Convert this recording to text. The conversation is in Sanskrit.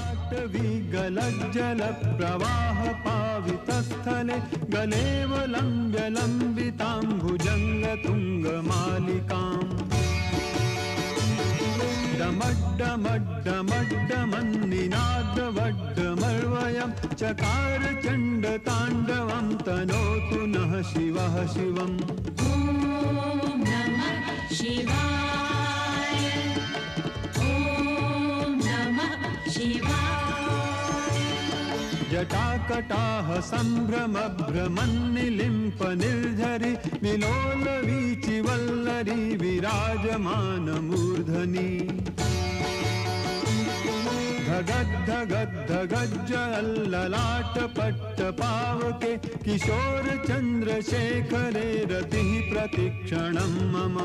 पाटवी गलज्जल प्रवाह पावितस्थले गलेवलम्ब्य लम्बितां भुजङ्गतुङ्गमालिकाम् डमड्डमड्डमड्डमन्निनादवड्डमर्वयं चकार चण्डताण्डवं तनोतु नः शिवः शिवम्। ॐ नमः शिवाय। ॐ नमः शिवाय। जटाकटाह सम्भ्रमभ्रमन्निलिम्प निर्झरि विलोलवीचिवल्लरी विराजमानमूर्धनि धगद्धगद्धगज्जललाटपट्टपावके किशोरचन्द्रशेखरे रतिः प्रतिक्षणं मम।